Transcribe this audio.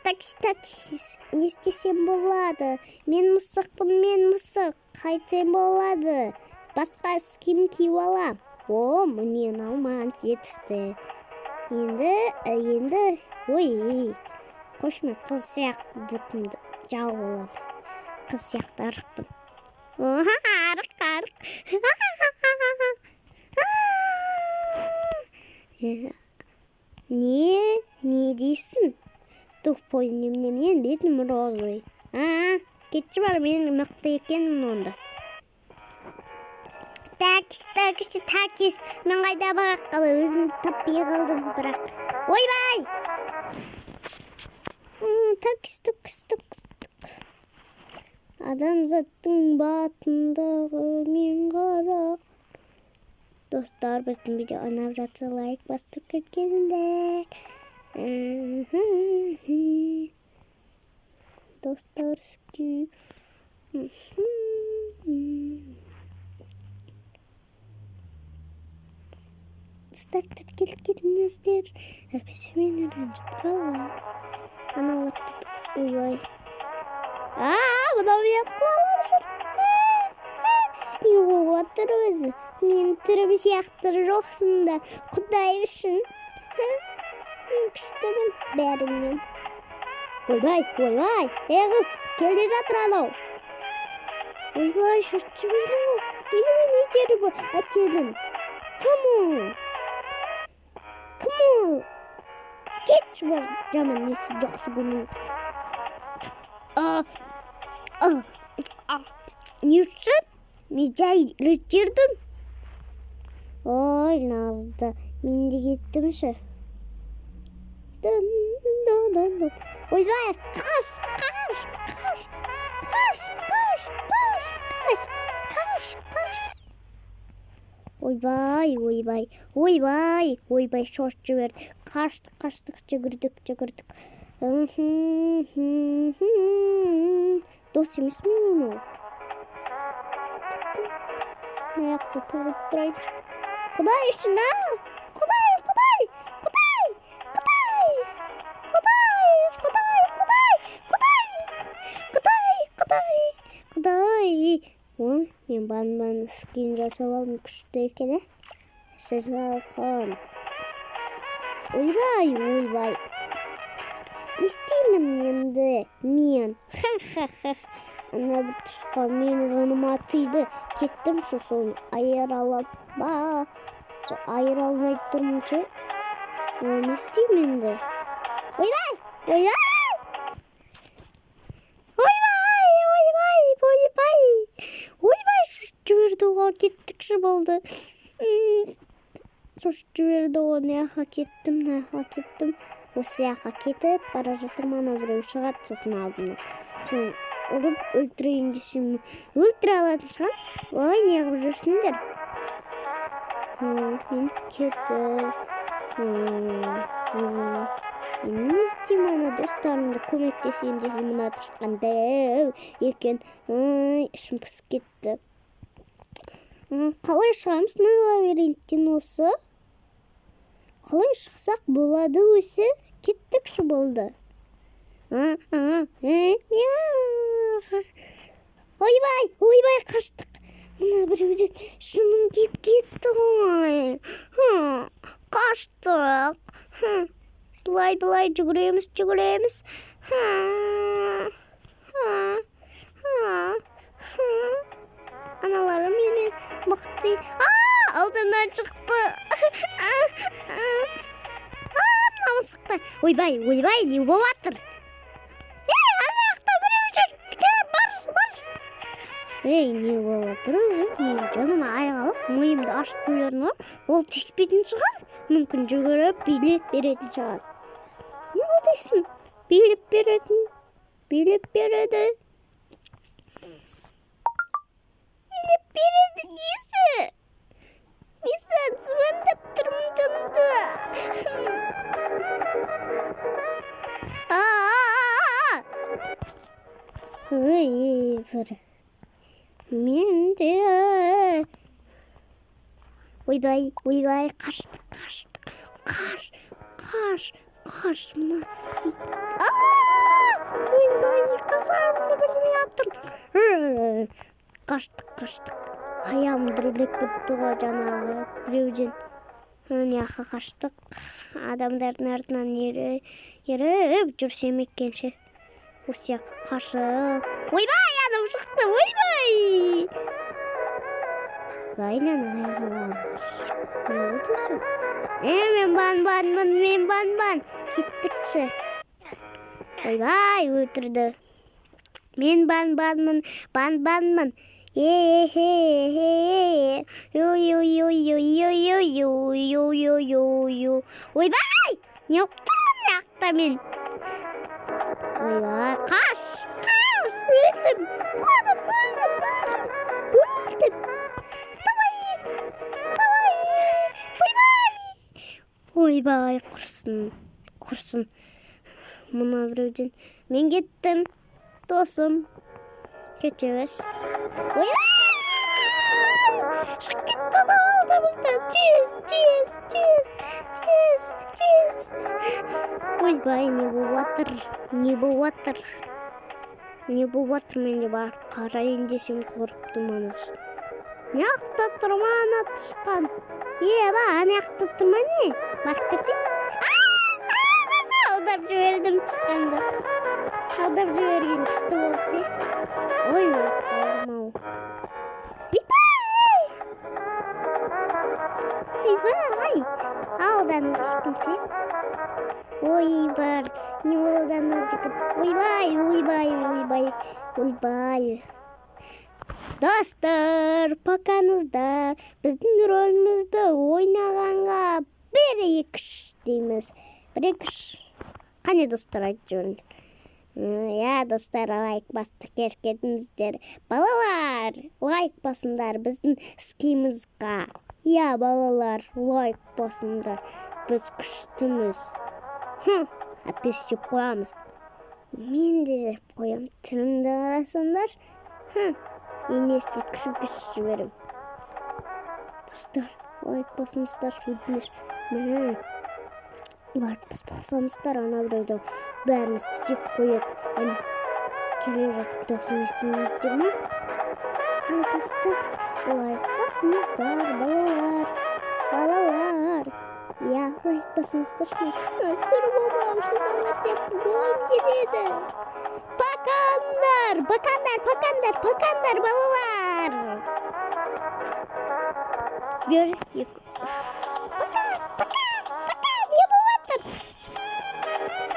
такси. Не істесем болады? Мен мысықпын, мен мысық. Қайтсем болады? Басқа киім киіп алам. О, міне алман жетісті. Енді, ой, қойшы, мен қыз сияқты бұтымды жауып аламын. Қыз сияқты арықпын. Арық. Не дейсің? Тупой немене, бетім розовый. Кетші бар, мен мықты екенмін онда. Такис, мен қайда бағақ қала, өзімді таппай қалдым бірақ. Ойбай! Такис. Адамзаттың батындағы мен қазақ. Достар, біздің видео ұнап жатса лайк басып кеткендер. Достар, скю. Достар, келіңіздер. Әпесімен ренжіп қалам. Ана оттық. Ой. Бұнау ұят қуаламшыр. Не болып отыр өзі? Мен түрім сияқты жоқсыңдар. Құдай үшін. Мен күштімін бәрінен. Ойбай. Қыз, келде жатыр анау. Ойбай, шұртшы бірдің ғой. Неге мен етері бұл? Әкелін. Кім ол? Кетші бар. Жаман несі жақсы күні. Не үшін? Мен жай реттірдім. Ой, назды. Мен де кеттімші. Ойбай, қаш. Ойбай, шошып жіберді. Қаштық, жүгірдік. Дос емес мен ол. Аяқты тұрып тұрайыншы. Құдай үшін, Құдай. Ой, мен бан скин жасап алдым, күшті екен, Шашалқан. Ойбай. Істеймін енді, мен. Ана бір тұшқан мені жаныма тиді. Кеттім шу соны айыр алам. Айыр алмай тұрмын че. Не істеймін енді? Ойбай! Шошып жіберді оға кеттікші болды. Шошып жіберді оға неяқа кеттім. Осы яққа кетіп, бара жатырмын, ана біреу шығады, сосын алдымда. Соны ұрып өлтірейін десем, өлтіре алатын шығар. Ой, неғып жүрсіңдер? Мен кеттім. Не істеймін, ана достарымды көмектесейін десем, мына тышқан дәу екен. Ішім пысып кетті. Қалай шығамыз лабиринттен осы? Қалай шықсақ болады өсі? Кеттікші болды. Ойбай, қаштық. Мына біреуден шыным деп кетті ғой. Қаштық. Бұлай жүгіреміз. Аналары мені мықты. Алдынан шықты. Мысықтай. Ойбай, не болып атыр? Ана жақта біреу жүр. Бар. Не болып атыр өзі? Мен жаныма айғалып, мойымды ашып қойырын ғой. Ол теспейтін шығар. Мүмкін жүгіріп, билеп беретін шығар. Не олдайсың? Билеп береді. Несі? Мен звондап тұрмын жанымды. Мен де ойбай қаштық қаш мына каштык. Аягым дірілдеп кетті ғой жанағы біреуден. Аяққа каштык. Адамдардын артынан еріп жүрсем экенше. Усяк кашып. Ойбай, адам шықты, ойбай! Aynen ayağlanmış. Ne oldusun? Мен ban. Gittikçe. Vay öldürdü. Men banmın. Yo. Vay! Ne yaptın yakta men? Vay, kaç. Öldüm. Ойбай, құрсын. Мына біреуден. Мен кеттім, досым. Кетеміз. Ойбай! Шық кетті да алдымыздан. Тез. Ойбай, не болуатыр? Менде бар. Қарайын десем қорып тұрмаңыз. Неақта тұрман атышқан. Неақта тұрман не? Барып көрсең? Алдап жібердім тұшқанды. Алдап жіберген күшті болды. Ой, қалдым-ау. Ойбай! Алдан ұшқыншы. Ойбай! Не олдан өтікіп. Ойбай! Достар, покаңыздар, біздің рөлімізді ойнағанға бір-екі дейміз. Бір-екі. Қане достар айтып жүріңдер. Достар, лайк басты керкетіңіздер. Балалар, лайк басыңдар біздің скимізға. Балалар, лайк басыңдар. Біз күштіміз. Апес жеп қоямыз. Мен де жеп қоям. Түрімді қарасаңдар. Енесін күші жіберім. Достар, лайк басыңыздар, өтініш. Лайк баспасаңыздар, ана біреуді бәрімізді жеп қояды. Келе жатып даусын естімейдер ме? Достар, лайк басыңыздар, балалар. Лайк басыңыздар. Сүрі болмау үшін балалар сияқты болам келеді. Покандар, балалар.